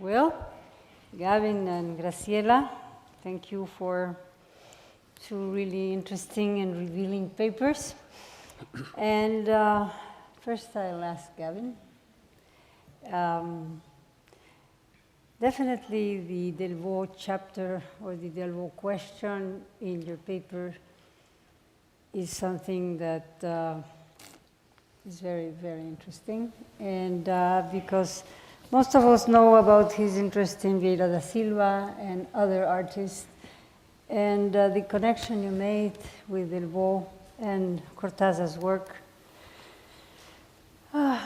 Well, Gavin and Graciela, thank you for two really interesting and revealing papers. And first I'll ask Gavin. Definitely the Delvaux chapter or the Delvaux question in your paper is something that is very, very interesting. And because most of us know about his interest in Vieira da Silva and other artists, and the connection you made with Delvaux and Cortázar's work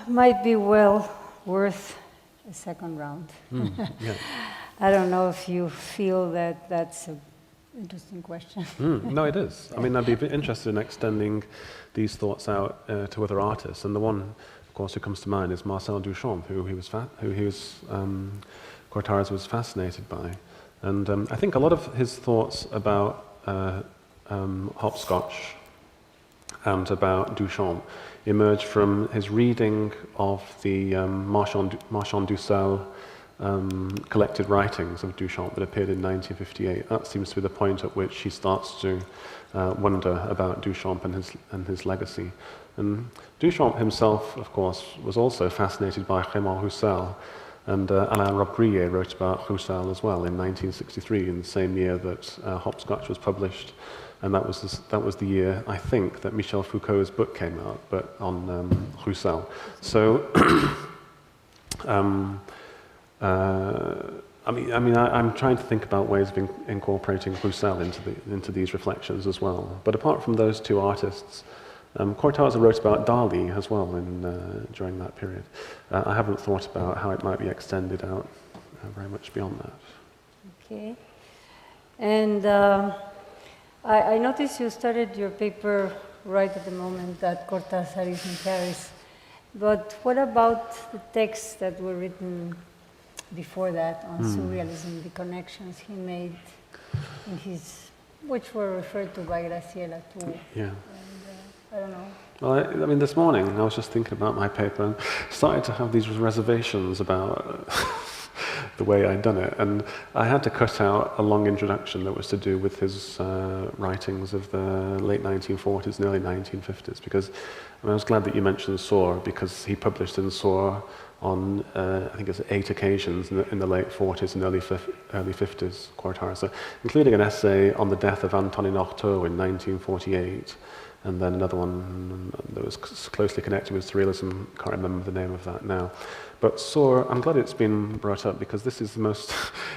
might be well worth a second round. Yeah. I don't know if you feel that that's an interesting question. No, it is. I mean, I'd be interested in extending these thoughts out to other artists, and the one, of course, who comes to mind is Marcel Duchamp, who Cortázar was fascinated by, and I think a lot of his thoughts about Hopscotch and about Duchamp emerged from his reading of the Marchand du Sel collected writings of Duchamp that appeared in 1958. That seems to be the point at which he starts to wonder about Duchamp and his legacy. And Duchamp himself, of course, was also fascinated by Raymond Roussel, and Alain Robbe-Grillet wrote about Roussel as well in 1963, in the same year that Hopscotch was published. And that was the year, I think, that Michel Foucault's book came out, but on Roussel. So, I'm trying to think about ways of incorporating Roussel into these reflections as well. But apart from those two artists, Cortázar wrote about Dali as well during that period. I haven't thought about how it might be extended out very much beyond that. Okay. And I noticed you started your paper right at the moment that Cortázar is in Paris. But what about the texts that were written before that on Surrealism, the connections he made in his, which were referred to by Graciela too? Yeah. And, I don't know. Well, I mean, this morning I was just thinking about my paper and started to have these reservations about the way I'd done it, and I had to cut out a long introduction that was to do with his writings of the late 1940s and early 1950s, because I was glad that you mentioned Sohr, because he published in Sohr on, I think it's 8 occasions in the late 40s and early 50s, Cortázar, including an essay on the death of Antonin Artaud in 1948, and then another one that was closely connected with Surrealism. Can't remember the name of that now. But Sohr, I'm glad it's been brought up, because this is the most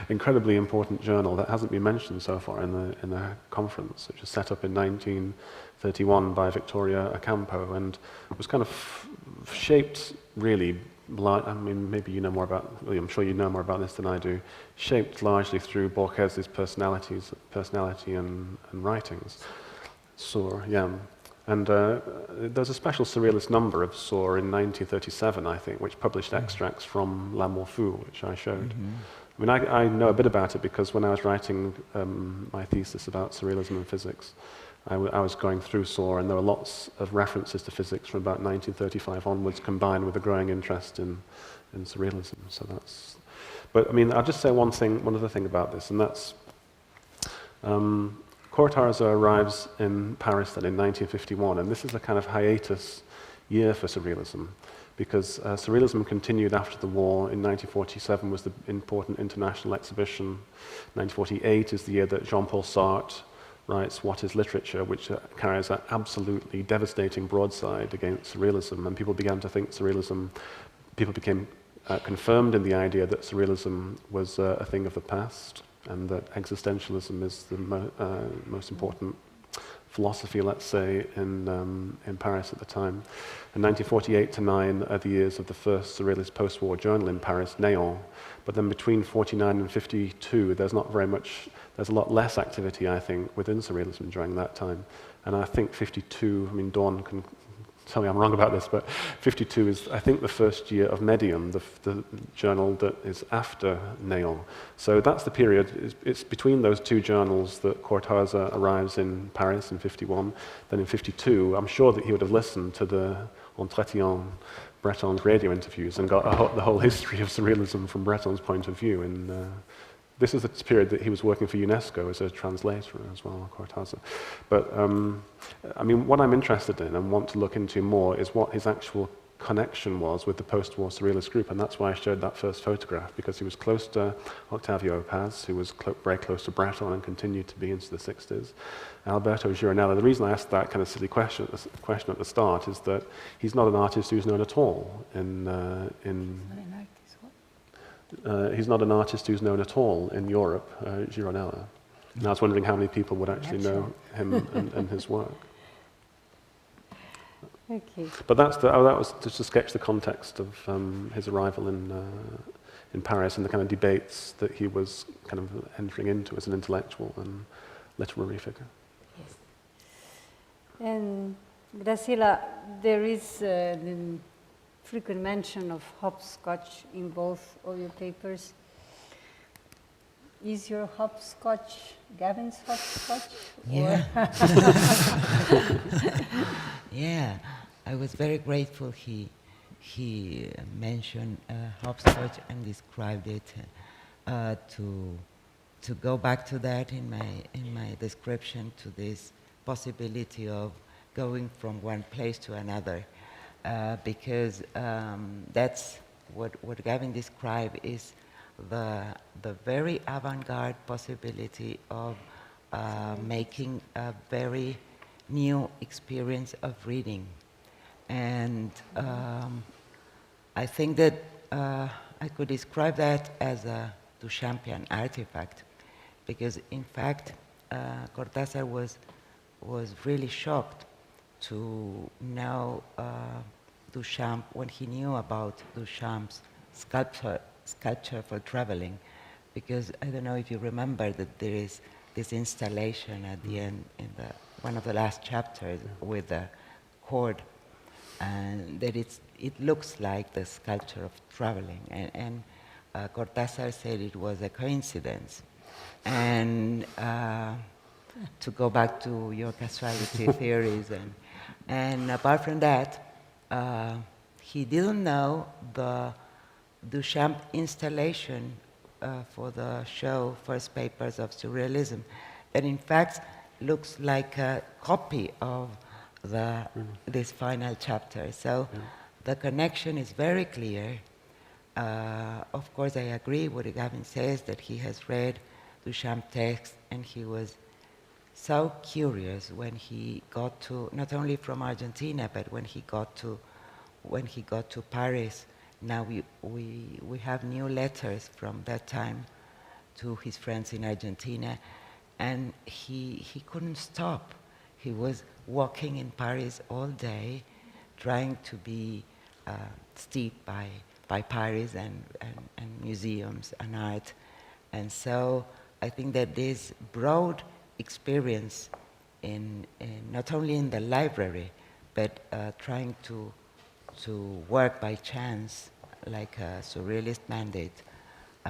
incredibly important journal that hasn't been mentioned so far in the conference, which was set up in 1931 by Victoria Ocampo, and was kind of shaped really, I mean, maybe you know more about, I'm sure you know more about this than I do, shaped largely through Borges's personality and writings. Sohr, yeah. And there's a special Surrealist number of Sohr in 1937, I think, which published extracts from L'amour fou, which I showed. I mean, I know a bit about it because when I was writing my thesis about Surrealism and physics, I was going through Sohr, and there were lots of references to physics from about 1935 onwards, combined with a growing interest in Surrealism. So that's. But I mean, I'll just say one other thing about this, and that's. Cortázar arrives in Paris then in 1951, and this is a kind of hiatus year for Surrealism, because Surrealism continued after the war. In 1947 was the important international exhibition. 1948 is the year that Jean-Paul Sartre writes What is Literature, which carries an absolutely devastating broadside against Surrealism, and people began to think people became confirmed in the idea that Surrealism was a thing of the past, and that existentialism is the most important philosophy, let's say, in Paris at the time. And 1948 to 9 are the years of the first Surrealist post-war journal in Paris, Néant. But then between 49 and 52, there's a lot less activity, I think, within Surrealism during that time. And I think 52, I mean, Dawn can tell me I'm wrong about this, but 52 is, I think, the first year of Medium, the journal that is after Néant. So that's the period. It's between those two journals that Cortázar arrives in Paris in 51. Then in 52, I'm sure that he would have listened to the Entretien Breton's radio interviews and got the whole history of surrealism from Breton's point of view. And this is the period that he was working for UNESCO as a translator as well, Courtauld. But I mean, what I'm interested in and want to look into more is what his actual connection was with the post-war surrealist group, and that's why I showed that first photograph, because he was close to Octavio Paz, who was very close to Breton and continued to be into the 60s. Alberto Gironella. The reason I asked that kind of silly question at the start is that he's not an artist who's known at all he's not an artist who's known at all in Europe, Gironella. And I was wondering how many people would actually know him and his work. Okay. But that was just to sketch the context of his arrival in Paris and the kind of debates that he was kind of entering into as an intellectual and literary figure. Yes. And Graciela, there is the frequent mention of hopscotch in both of your papers. Is your hopscotch Gavin's hopscotch? Yeah. Yeah, I was very grateful he mentioned hopscotch and described it to go back to that in my description, to this possibility of going from one place to another, because that's what Gavin described is the very avant-garde possibility of making a very new experience of reading. And I think that I could describe that as a Duchampian artifact, because in fact Cortázar was really shocked to know Duchamp, when he knew about Duchamp's sculpture for traveling, because I don't know if you remember that there is this installation at the end in one of the last chapters with the cord, and that it looks like the sculpture of traveling, and Cortázar said it was a coincidence. And to go back to your causality theories, and apart from that, he didn't know the Duchamp installation for the show First Papers of Surrealism, that in fact looks like a copy of this final chapter. So the connection is very clear. Of course, I agree with Gavin says that he has read Duchamp text, and he was so curious when he got to, not only from Argentina, but when he got to Paris. Now we have new letters from that time to his friends in Argentina, and he couldn't stop. He was walking in Paris all day, trying to be steeped by Paris and museums and art. And so I think that this broad experience in not only in the library, but trying to work by chance, like a surrealist mandate,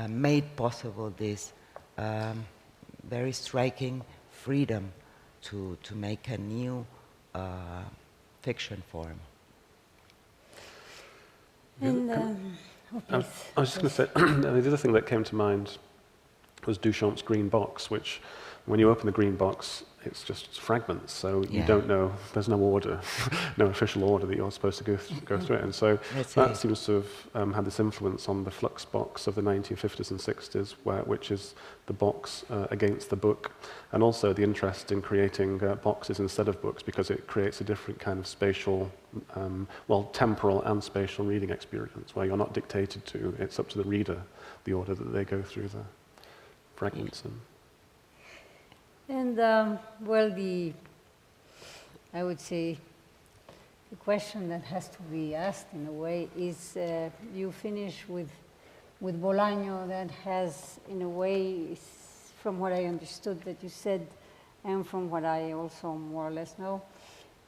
made possible this very striking freedom to make a new fiction form. And, I was just going to say, the other thing that came to mind was Duchamp's green box, which when you open the green box, it's just fragments, so you don't know, there's no order, no official order that you're supposed to go through it. And so that seems to have had this influence on the flux box of the 1950s and 60s, which is the box against the book, and also the interest in creating boxes instead of books, because it creates a different kind of spatial, temporal and spatial reading experience, where you're not dictated to, it's up to the reader, the order that they go through the fragments in. And I would say the question that has to be asked in a way is, you finish with Bolano, that has, in a way, from what I understood that you said, and from what I also more or less know,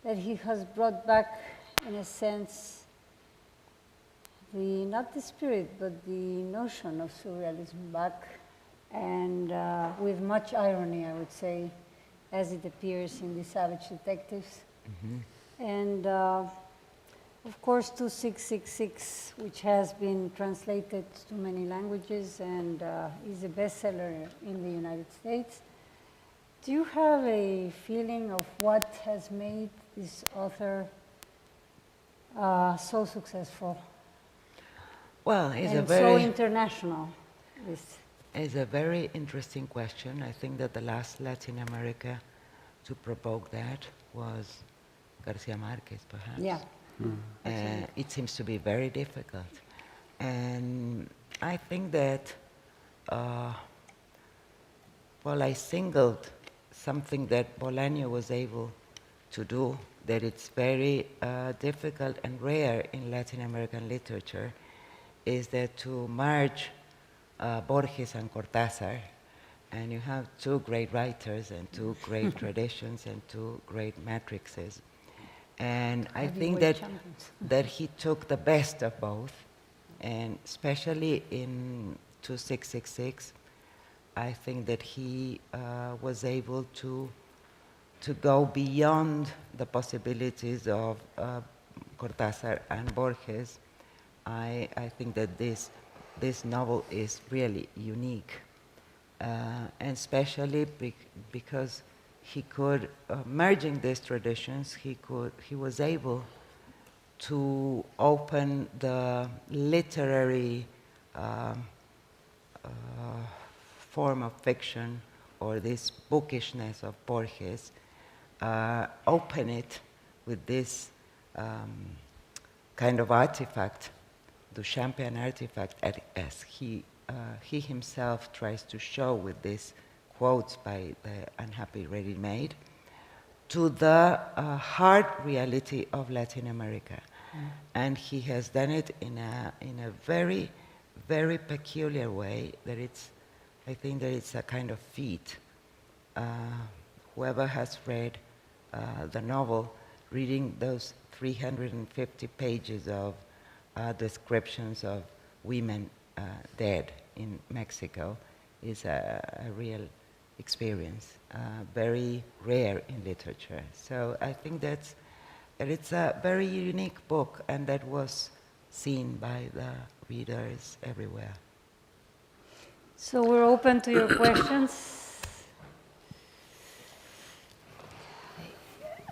that he has brought back, in a sense, not the spirit, but the notion of surrealism back, and with much irony, I would say, as it appears in the Savage Detectives. Mm-hmm. And of course, 2666, which has been translated to many languages and is a bestseller in the United States. Do you have a feeling of what has made this author so successful? Well, it's and so international? It's a very interesting question. I think that the last Latin America to provoke that was Garcia Marquez, perhaps. Yeah. It seems to be very difficult. And I think that, well, I singled something that Bolano was able to do, that it's very difficult and rare in Latin American literature, is that to merge Borges and Cortázar, and you have two great writers and two great traditions and two great matrices. And I think that he took the best of both, and especially in 2666, I think that he was able to go beyond the possibilities of Cortázar and Borges. I think that this novel is really unique, and especially because he could, merging these traditions, he was able to open the literary form of fiction, or this bookishness of Borges, open it with this kind of artifact, Duchampian artifact, as he himself tries to show with these quotes by the unhappy ready-made, to the hard reality of Latin America. And he has done it in a very, very peculiar way, that I think that it's a kind of feat. Whoever has read the novel, reading those 350 pages of descriptions of women dead in Mexico, is a real experience, very rare in literature. So I think that it's a very unique book, and that was seen by the readers everywhere. So we're open to your questions.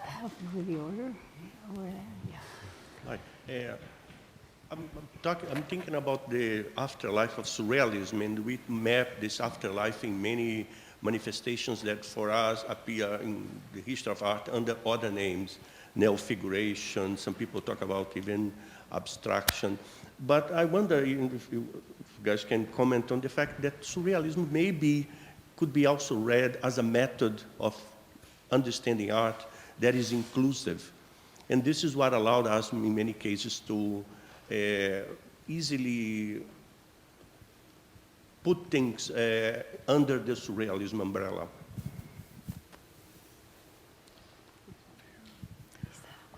Help me with the order. Hi. I'm thinking about the afterlife of Surrealism, and we map this afterlife in many manifestations that for us appear in the history of art under other names, neo-figuration, some people talk about even abstraction. But I wonder if you guys can comment on the fact that Surrealism could be also read as a method of understanding art that is inclusive. And this is what allowed us, in many cases, to easily put things under the Surrealism umbrella.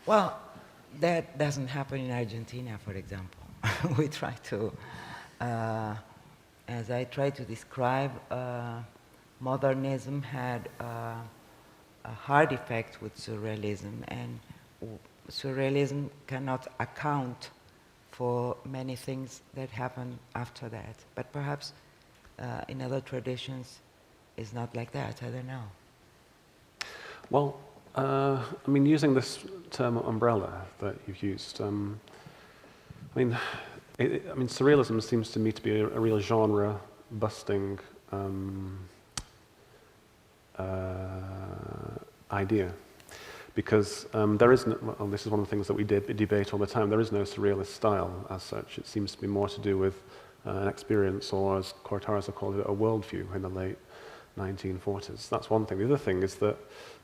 Well, that doesn't happen in Argentina, for example. We try to, as I try to describe, modernism had a hard effect with Surrealism, and Surrealism cannot account for many things that happen after that. But perhaps in other traditions, it's not like that. I don't know. Well, I mean, using this term umbrella that you've used, I mean, Surrealism seems to me to be a real genre-busting idea. Because there is no, well, this is one of the things that we debate all the time, there is no surrealist style as such. It seems to be more to do with an experience, or as Cortázar called it, a worldview in the late 1940s. That's one thing. The other thing is that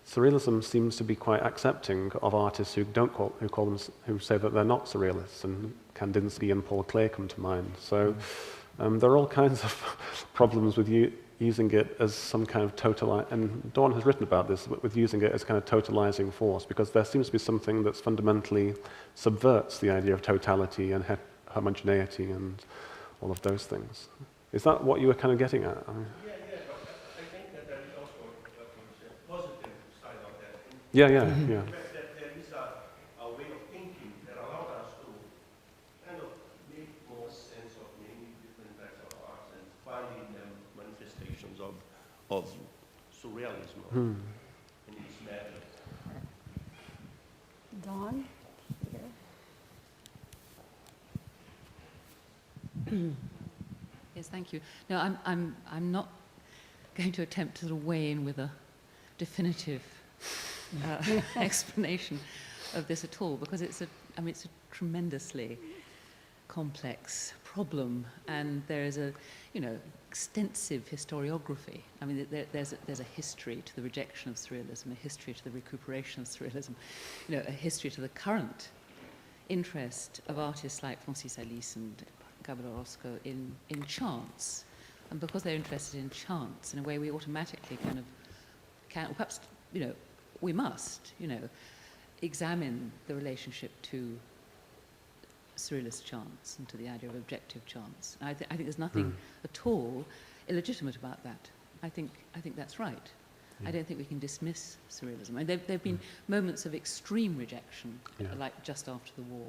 Surrealism seems to be quite accepting of artists who who say that they're not surrealists, and Kandinsky and Paul Klee come to mind. So there are all kinds of problems with using it as some kind of and Dawn has written about this, with using it as kind of totalizing force, because there seems to be something that's fundamentally subverts the idea of totality and homogeneity and all of those things. Is that what you were kind of getting at? I mean, Yeah, but I think that there is also a positive side of that. Yeah. The fact that there is a way of thinking that allowed us manifestations of surrealism and its methods. Dawn? Yes, thank you. No, I'm not going to attempt to sort of weigh in with a definitive explanation of this at all, because it's a tremendously complex problem, and there is a, extensive historiography. I mean, there's a history to the rejection of surrealism, a history to the recuperation of surrealism, a history to the current interest of artists like Francis Alice and Gabriel Orozco in chance. And because they're interested in chance, in a way we automatically kind of can, perhaps, we must, examine the relationship to surrealist chance and to the idea of objective chance. I think there's nothing at all illegitimate about that. I think that's right. I don't think we can dismiss surrealism. I mean, there have been moments of extreme rejection, like just after the war.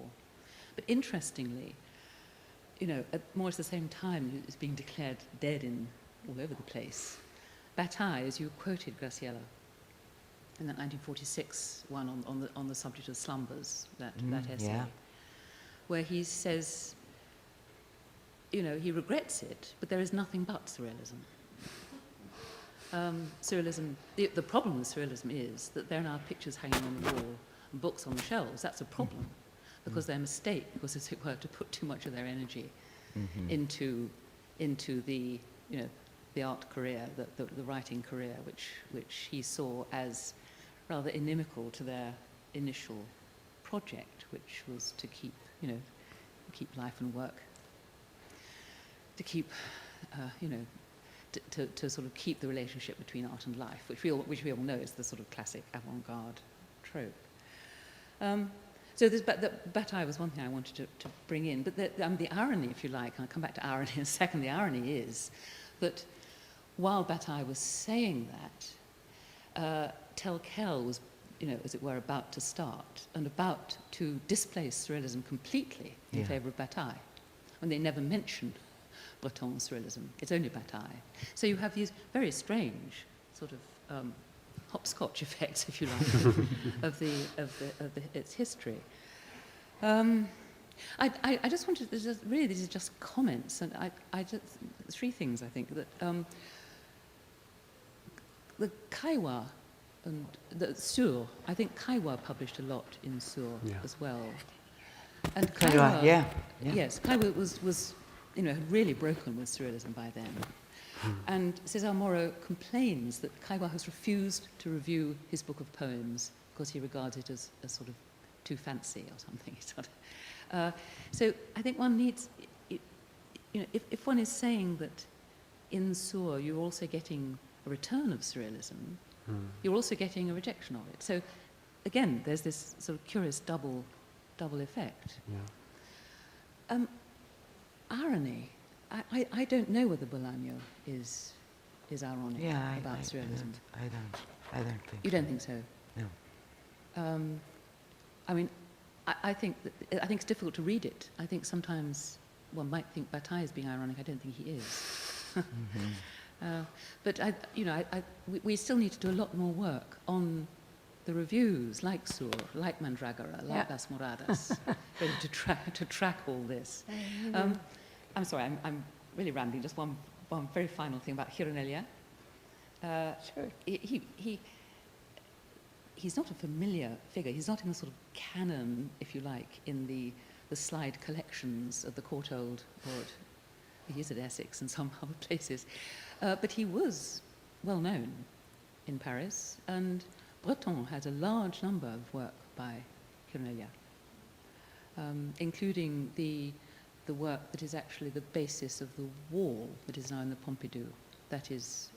But interestingly, at more or less the same time it's being declared dead in all over the place, Bataille, as you quoted Graciela, in that 1946 one on the subject of slumbers, that essay, where he says, he regrets it, but there is nothing but surrealism. Surrealism, the problem with surrealism is that there are now pictures hanging on the wall and books on the shelves. That's a problem, because they're a mistake, because, as it were, to put too much of their energy into the the art career, the writing career, which he saw as rather inimical to their initial project, which was to keep life and work, to keep to sort of keep the relationship between art and life, which we all know is the sort of classic avant-garde trope. So Bataille was one thing I wanted to bring in, but the irony, if you like, and I'll come back to irony in a second, the irony is that while Bataille was saying that, Tel Quel was, as it were, about to start and about to displace surrealism completely in favour of Bataille, when they never mentioned Breton's surrealism. It's only Bataille. So you have these very strange sort of hopscotch effects, if you like, of its history. I just wanted to really, these are just comments, and I just three things I think that the Kaiwa and the Sur. I think Kaiwa published a lot in Sur as well, and Kaiwa, yes, Kaiwa was had really broken with surrealism by then. And César Moreau complains that Kaiwa has refused to review his book of poems because he regards it as sort of too fancy or something. So I think one needs, if one is saying that in Sur you're also getting a return of surrealism, you're also getting a rejection of it. So again, there's this sort of curious double effect. Yeah. Irony. I don't know whether Bolano is ironic about surrealism. I don't think. You don't think so? No. I mean, I think it's difficult to read it. I think sometimes one might think Bataille is being ironic. I don't think he is. But we still need to do a lot more work on the reviews, like Sur, like Mandragora, like Las Moradas, really to track all this. I'm sorry, I'm really rambling. Just one very final thing about Gironella. Sure. He's not a familiar figure. He's not in the sort of canon, if you like, in the slide collections of the Courtauld board. He is at Essex and some other places. But he was well known in Paris, and Breton has a large number of work by Gironella, including the work that is actually the basis of the wall that is now in the Pompidou. That is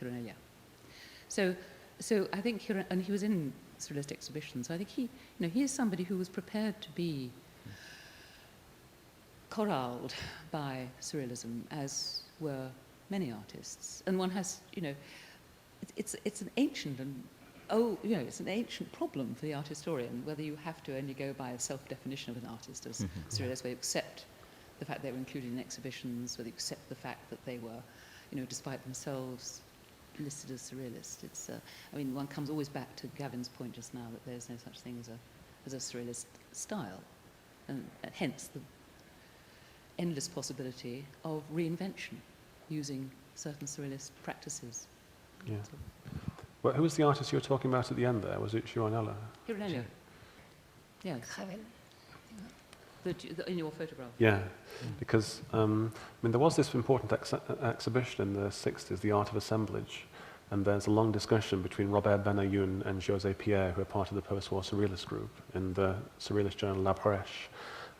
Gironella. So I think, and he was in surrealist exhibitions. So I think he is somebody who was prepared to be corralled by surrealism, as were many artists. And one has, it's an ancient and it's an ancient problem for the art historian, whether you have to only go by a self-definition of an artist as surrealist, where you accept the fact they were included in exhibitions, whether you accept the fact that they were, despite themselves listed as surrealist. It's, I mean, one comes always back to Gavin's point just now that there's no such thing as a surrealist style, and hence the endless possibility of reinvention using certain surrealist practices. Yeah. Well, who was the artist you were talking about at the end there? Was it Gironella? Gironella. Yes. In your photograph. Yeah, because I mean, there was this important exhibition in the 60s, The Art of Assemblage, and there's a long discussion between Robert Benayoun and José Pierre, who are part of the post-war surrealist group, in the surrealist journal La Prêche.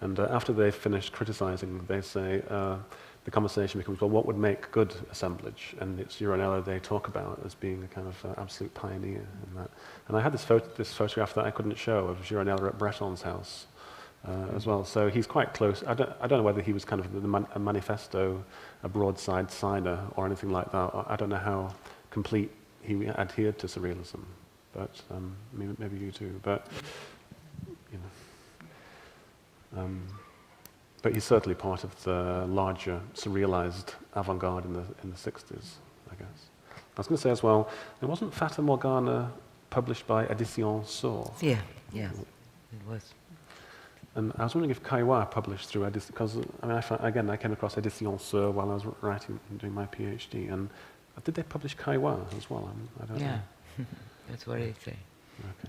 And after they've finished criticizing, they say, the conversation becomes, well, what would make good assemblage? And it's Gironella they talk about as being a kind of absolute pioneer in that. And I had this photograph that I couldn't show of Gironella at Breton's house as well. So he's quite close. I don't know whether he was kind of a manifesto, a broadside signer or anything like that. I don't know how complete he adhered to surrealism, but maybe you do. But you know. But he's certainly part of the larger surrealized avant-garde in the 60s, I guess. I was going to say as well, it wasn't Fata Morgana published by Edition Sur? Yeah, it was. And I was wondering if Kaiwa published through Edition, because I mean, I came across Edition Sur while I was doing my PhD, and did they publish Kaiwa as well? I don't know. Yeah, that's what I say. Okay.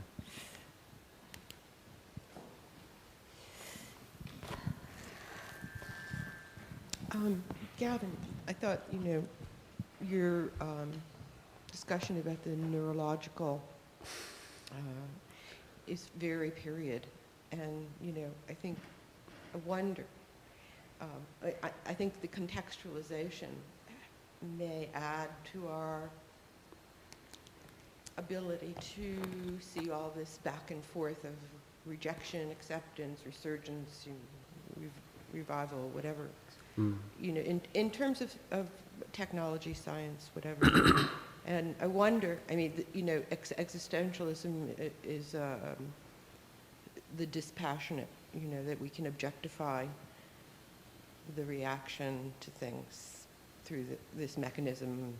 Gavin, I thought, your discussion about the neurological is very period. And, I wonder, I think the contextualization may add to our ability to see all this back and forth of rejection, acceptance, resurgence, revival, whatever. In terms of technology, science, whatever. And I wonder, existentialism is the dispassionate, that we can objectify the reaction to things through this mechanism.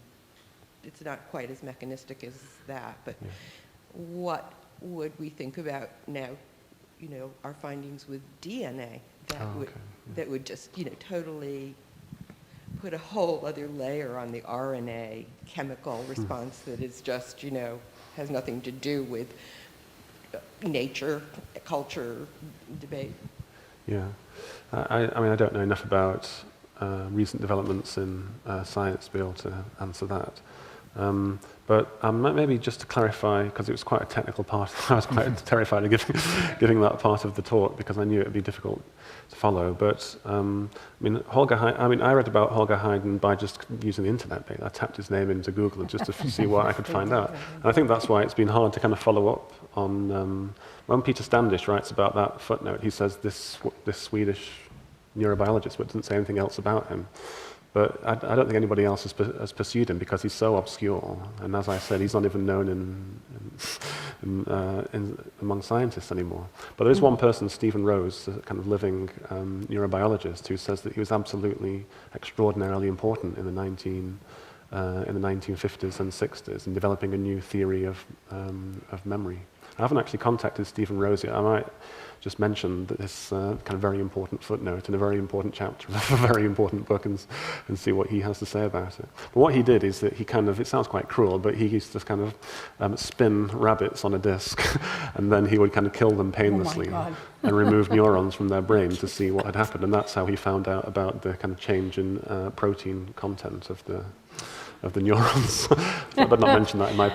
It's not quite as mechanistic as that, but what would we think about now, our findings with DNA that would just, totally put a whole other layer on the RNA chemical response that is just, has nothing to do with nature, culture, debate. Yeah. I mean, I don't know enough about recent developments in science to be able to answer that. But maybe just to clarify, because it was quite a technical part, I was quite terrified of giving that part of the talk because I knew it would be difficult to follow. But I read about Holger Haydn by just using the internet. I tapped his name into Google just to see what I could find out. And I think that's why it's been hard to kind of follow up on. When Peter Standish writes about that footnote, he says this Swedish neurobiologist, but doesn't say anything else about him. But I don't think anybody else has pursued him because he's so obscure. And as I said, he's not even known among scientists anymore. But there is one person, Stephen Rose, a kind of living neurobiologist, who says that he was absolutely extraordinarily important in the 1950s and 60s in developing a new theory of memory. I haven't actually contacted Stephen Rose yet. I might just mention that this kind of very important footnote in a very important chapter of a very important book and see what he has to say about it. But what he did is that he kind of, it sounds quite cruel, but he used to kind of spin rabbits on a disc and then he would kind of kill them painlessly and remove neurons from their brain to see what had happened. And that's how he found out about the kind of change in protein content of the neurons. I did not mention that in my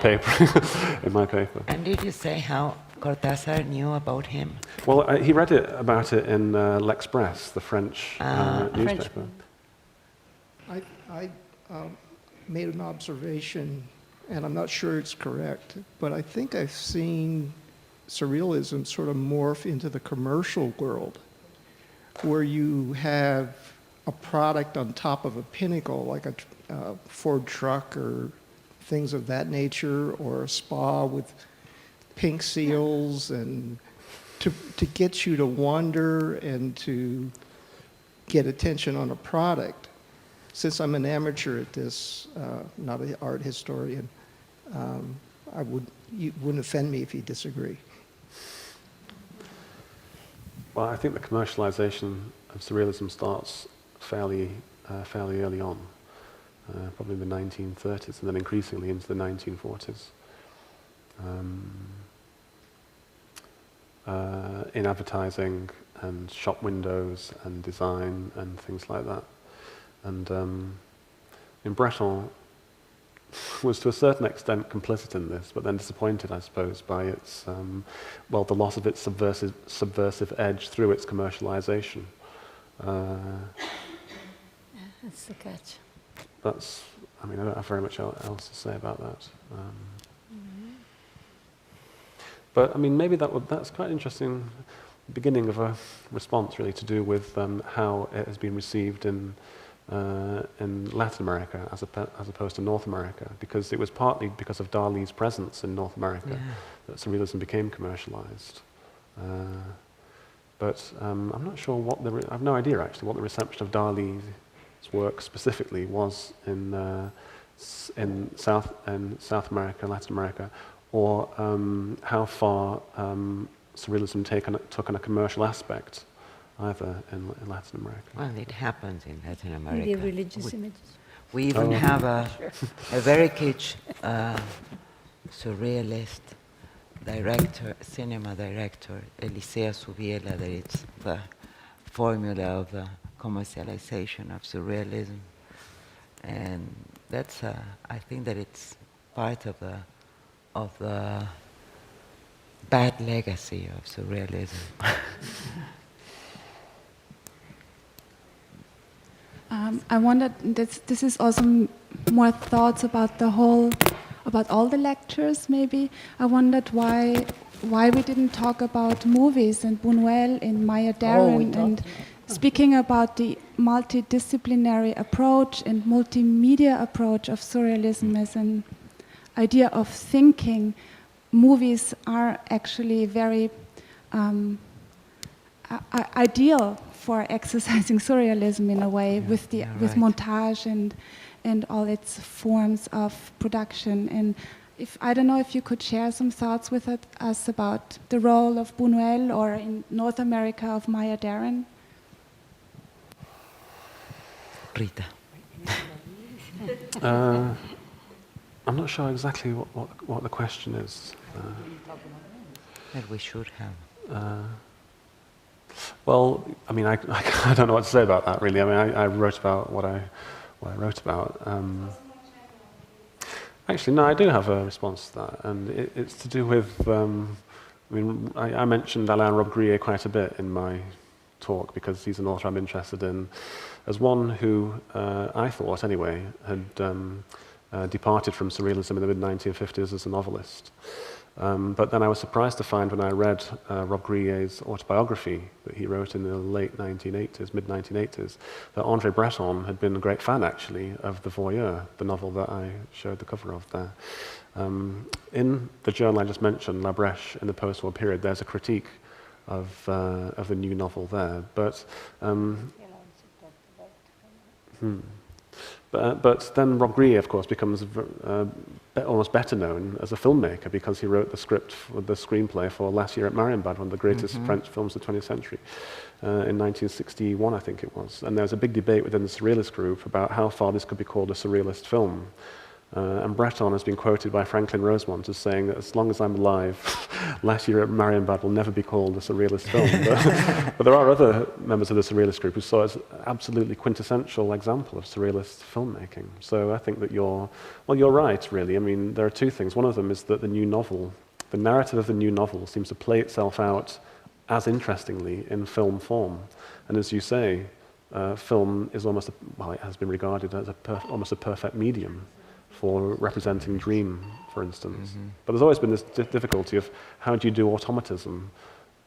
paper. And did you say how Cortázar knew about him? Well, he read about it in L'Express, the French newspaper. I made an observation, and I'm not sure it's correct, but I think I've seen surrealism sort of morph into the commercial world, where you have a product on top of a pinnacle, like a Ford truck or things of that nature, or a spa with pink seals, and to get you to wonder and to get attention on a product. since I'm an amateur at this, not an art historian, you wouldn't offend me if you disagree. Well, I think the commercialization of Surrealism starts fairly early on, probably in the 1930s, and then increasingly into the 1940s. In advertising and shop windows and design and things like that. And in Breton was to a certain extent complicit in this, but then disappointed, I suppose, by its, the loss of its subversive edge through its commercialization. That's the catch. I don't have very much else to say about that. But, maybe that's quite an interesting beginning of a response, really, to do with how it has been received in Latin America as opposed to North America, because it was partly because of Dali's presence in North America that Surrealism became commercialized. But I'm not sure I have no idea, actually, what the reception of Dali's work specifically was in South America, Latin America, or how far Surrealism took on a commercial aspect, either in Latin America. Well, it happens in Latin America. Maybe religious images. We even have a very kitsch surrealist director, cinema director, Elisea Subiela, that it's the formula of the commercialization of surrealism. And that's, I think that it's part of the bad legacy of surrealism. I wondered, this is also more thoughts about about all the lectures, maybe. I wondered why we didn't talk about movies and Buñuel and Maya Deren and speaking about the multidisciplinary approach and multimedia approach of surrealism as an idea of thinking. Movies are actually very ideal for exercising surrealism in a way, with montage and all its forms of production. And I don't know if you could share some thoughts with us about the role of Buñuel, or in North America of Maya Deren. Rita. I'm not sure exactly what the question is. That we should have. Well, I don't know what to say about that, really. I wrote about what I wrote about. Actually, no, I do have a response to that, and it's to do with. I mentioned Alain Robbe-Grillet quite a bit in my talk because he's an author I'm interested in, as one who I thought, anyway, had departed from surrealism in the mid-1950s as a novelist. But then I was surprised to find when I read Robbe-Grillet's autobiography that he wrote in the late 1980s, mid-1980s, that André Breton had been a great fan, actually, of The Voyeur, the novel that I showed the cover of there. In the journal I just mentioned, La Brèche, in the post-war period, there's a critique of the new novel there. But But then Robbe-Grillet, of course, becomes almost better known as a filmmaker because he wrote the screenplay for Last Year at Marienbad, one of the greatest French films of the 20th century, in 1961, I think it was. And there was a big debate within the Surrealist group about how far this could be called a Surrealist film. And Breton has been quoted by Franklin Rosemont as saying that as long as I'm alive, Last Year at Marienbad will never be called a Surrealist film. But there are other members of the Surrealist group who saw it as an absolutely quintessential example of Surrealist filmmaking. So I think that you're right, really. I mean, there are two things. One of them is that the narrative of the new novel seems to play itself out as interestingly in film form. And as you say, film is it has been regarded as almost a perfect medium for representing dream, for instance. But there's always been this difficulty of how do you do automatism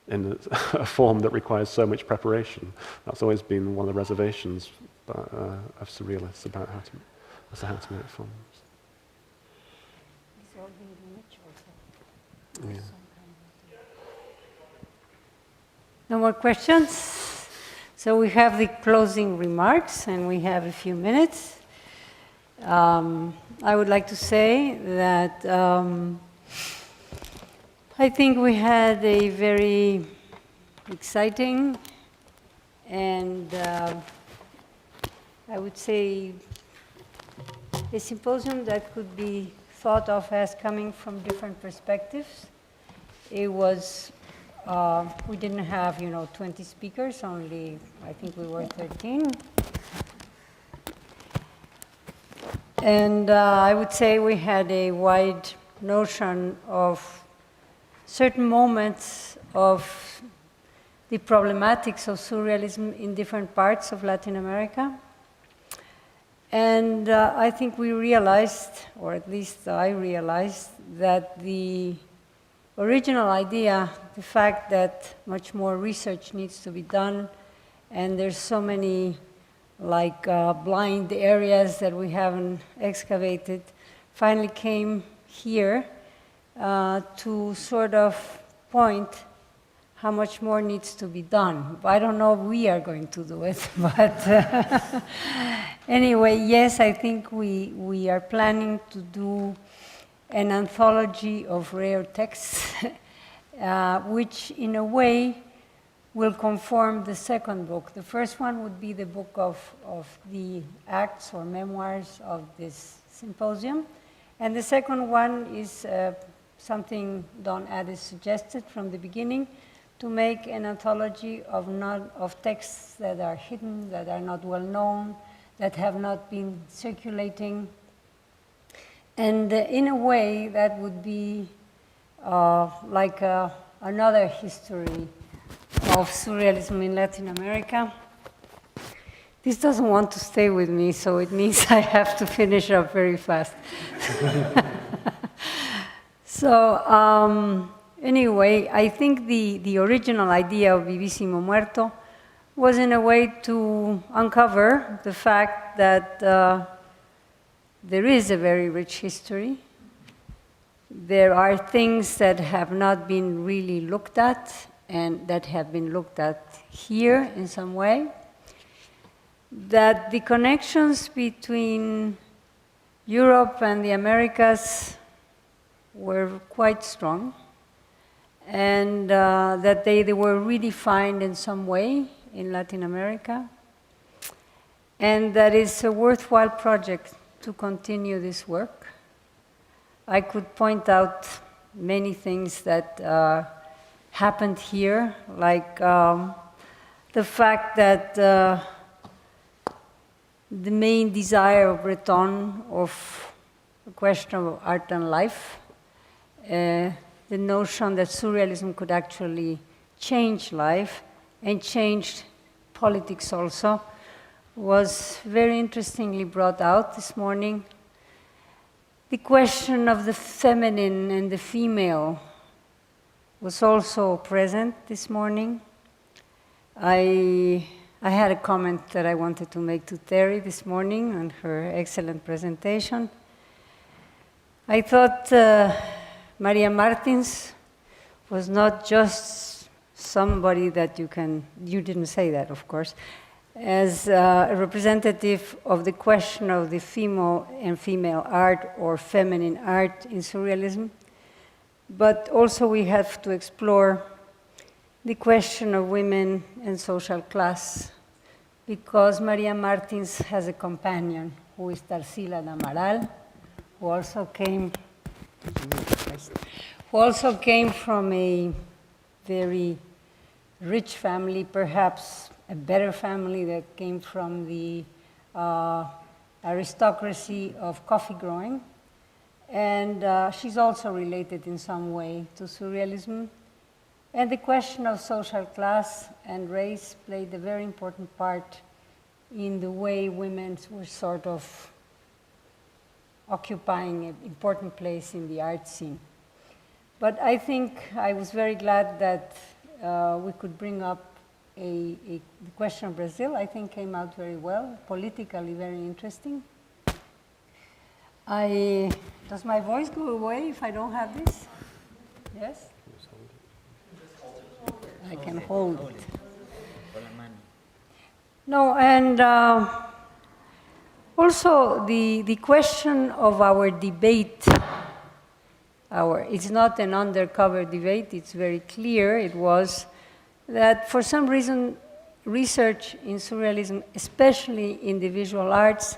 in a form that requires so much preparation. That's always been one of the reservations of surrealists about how to make films. Yeah. No more questions? So we have the closing remarks, and we have a few minutes. I would like to say that I think we had a very exciting and I would say a symposium that could be thought of as coming from different perspectives. It was, we didn't have, 20 speakers, only, I think we were 13. And I would say we had a wide notion of certain moments of the problematics of surrealism in different parts of Latin America. And I think we realized, or at least I realized, that the original idea, the fact that much more research needs to be done, and there's so many blind areas that we haven't excavated, finally came here to sort of point how much more needs to be done. I don't know if we are going to do it, but anyway, yes, I think we are planning to do an anthology of rare texts, which in a way will conform the second book. The first one would be the book of the acts or memoirs of this symposium. And the second one is something Don Addis suggested from the beginning, to make an anthology of texts that are hidden, that are not well known, that have not been circulating. And in a way, that would be like another history of surrealism in Latin America. This doesn't want to stay with me, so it means I have to finish up very fast. So anyway, I think the original idea of Vivísimo, Muerto was in a way to uncover the fact that there is a very rich history. There are things that have not been really looked at, and that have been looked at here in some way. That the connections between Europe and the Americas were quite strong, and that they were redefined in some way in Latin America, and that it's a worthwhile project to continue this work. I could point out many things that happened here, like the fact that the main desire of Breton of the question of art and life, the notion that surrealism could actually change life and change politics also, was very interestingly brought out this morning. The question of the feminine and the female was also present this morning. I had a comment that I wanted to make to Terry this morning on her excellent presentation. I thought Maria Martins was not just somebody that you didn't say that, of course, as a representative of the question of the female and female art or feminine art in surrealism, but also we have to explore the question of women and social class, because Maria Martins has a companion who is Tarsila Amaral, who also came from a very rich family, perhaps a better family that came from the aristocracy of coffee growing. And she's also related in some way to surrealism. And the question of social class and race played a very important part in the way women were sort of occupying an important place in the art scene. But I think I was very glad that we could bring up the question of Brazil. I think came out very well, politically very interesting. Does my voice go away if I don't have this? Yes? I can hold it. No, and also the question of our debate, it's not an undercover debate, it's very clear, it was that for some reason research in surrealism, especially in the visual arts,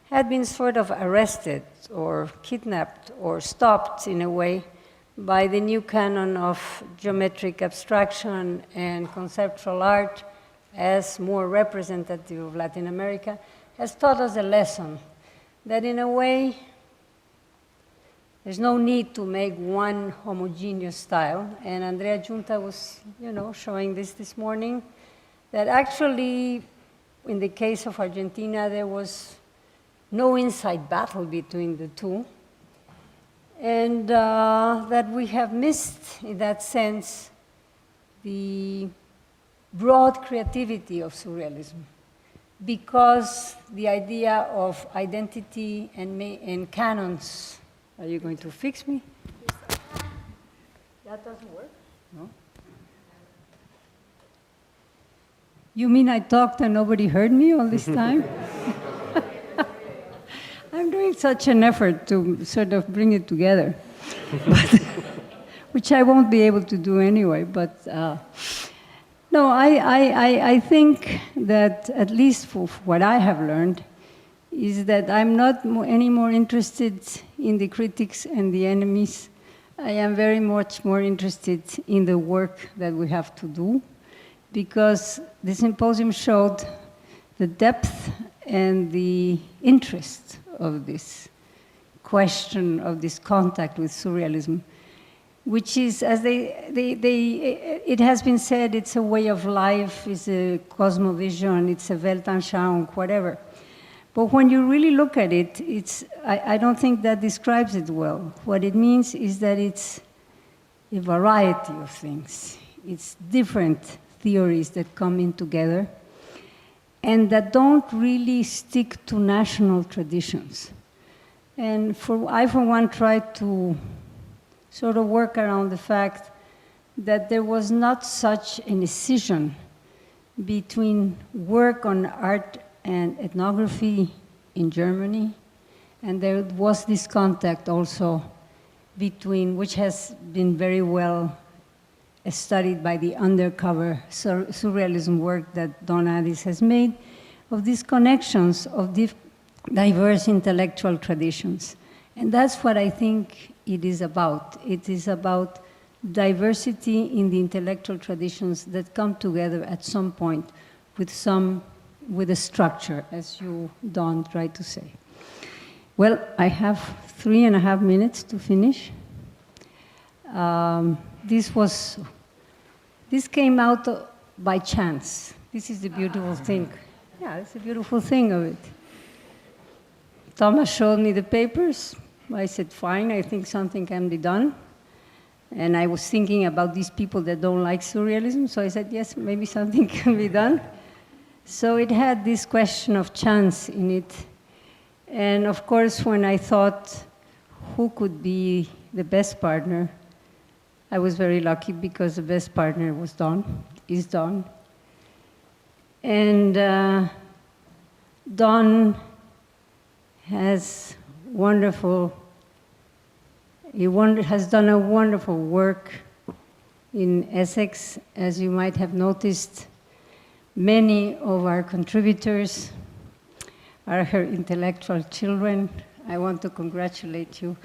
had been sort of arrested or kidnapped or stopped in a way by the new canon of geometric abstraction and conceptual art as more representative of Latin America, has taught us a lesson that in a way there's no need to make one homogeneous style. And Andrea Junta was, showing this morning, that actually, in the case of Argentina, there was no inside battle between the two. And that we have missed, in that sense, the broad creativity of surrealism, because the idea of identity and canons. Are you going to fix me? That doesn't work? No? You mean I talked and nobody heard me all this time? I'm doing such an effort to sort of bring it together, which I won't be able to do anyway. But no, I think that at least for what I have learned is that I'm not any more interested in the critics and the enemies. I am very much more interested in the work that we have to do, because the symposium showed the depth and the interest of this question of this contact with surrealism, which is, as it has been said, it's a way of life, it's a cosmovision, it's a Weltanschauung, whatever. But when you really look at it, I don't think that describes it well. What it means is that it's a variety of things. It's different theories that come in together and that don't really stick to national traditions. And I, for one, tried to sort of work around the fact that there was not such an incision between work on art and ethnography in Germany, and there was this contact also between, which has been very well studied by the undercover surrealism work that Don Addis has made, of these connections of diverse intellectual traditions. And that's what I think it is about. It is about diversity in the intellectual traditions that come together at some point with a structure, as you, Don, tried to say. Well, I have 3.5 minutes to finish. This came out by chance. This is the beautiful thing. Yeah, it's a beautiful thing of it. Thomas showed me the papers. I said, fine, I think something can be done. And I was thinking about these people that don't like surrealism, so I said, yes, maybe something can be done. So it had this question of chance in it. And of course, when I thought who could be the best partner, I was very lucky because the best partner was is Don. And Don has has done a wonderful work in Essex. As you might have noticed, many of our contributors are her intellectual children. I want to congratulate you.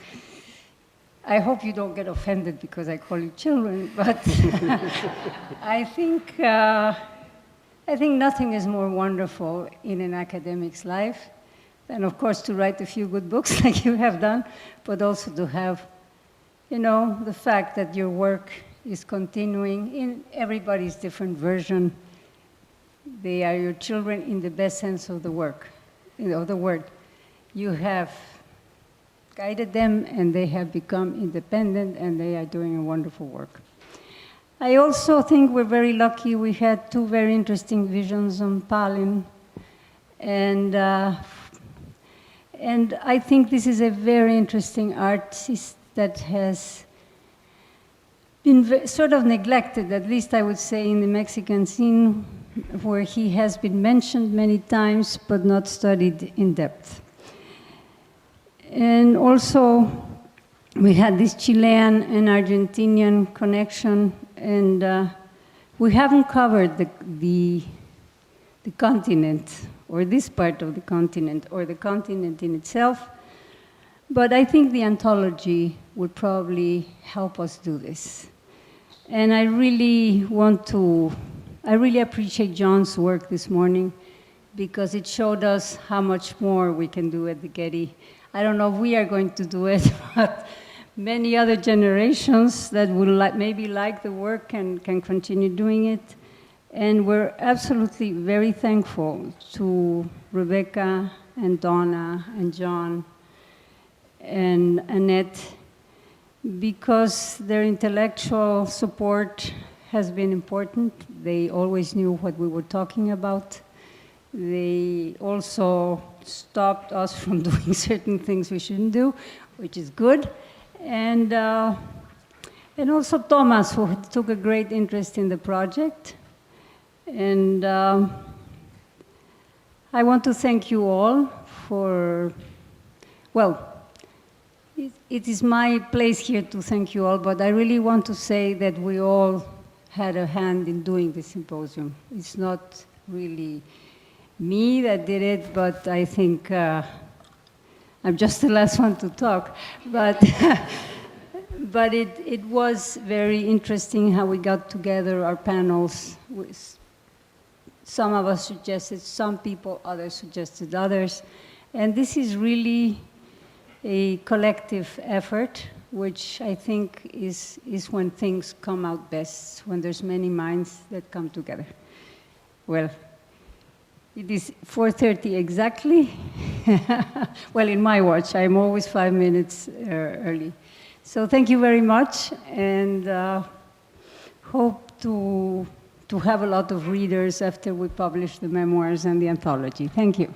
I hope you don't get offended because I call you children, but I think nothing is more wonderful in an academic's life than, of course, to write a few good books like you have done, but also to have, the fact that your work is continuing in everybody's different version. They are your children in the best sense of the word. You have guided them, and they have become independent, and they are doing a wonderful work. I also think we're very lucky. We had 2 very interesting visions on Palin, and I think this is a very interesting artist that has been sort of neglected, at least I would say, in the Mexican scene. where he has been mentioned many times but not studied in depth. And also, we had this Chilean and Argentinian connection, and we haven't covered the continent, or this part of the continent, or the continent in itself, but I think the anthology would probably help us do this. And I really appreciate John's work this morning, because it showed us how much more we can do at the Getty. I don't know if we are going to do it, but many other generations that will maybe like the work can continue doing it. And we're absolutely very thankful to Rebecca and Donna and John and Annette, because their intellectual support has been important. They always knew what we were talking about. They also stopped us from doing certain things we shouldn't do, which is good. And also Thomas, who took a great interest in the project. And I want to thank you all for, well, it is my place here to thank you all, but I really want to say that we all had a hand in doing the symposium. It's not really me that did it, but I think I'm just the last one to talk. But, but it was very interesting how we got together our panels. Some of us suggested some people, others suggested others. And this is really a collective effort, which I think is when things come out best, when there's many minds that come together. Well, it is 4:30 exactly. Well, in my watch, I'm always 5 minutes early. So thank you very much, and hope to have a lot of readers after we publish the memoirs and the anthology. Thank you.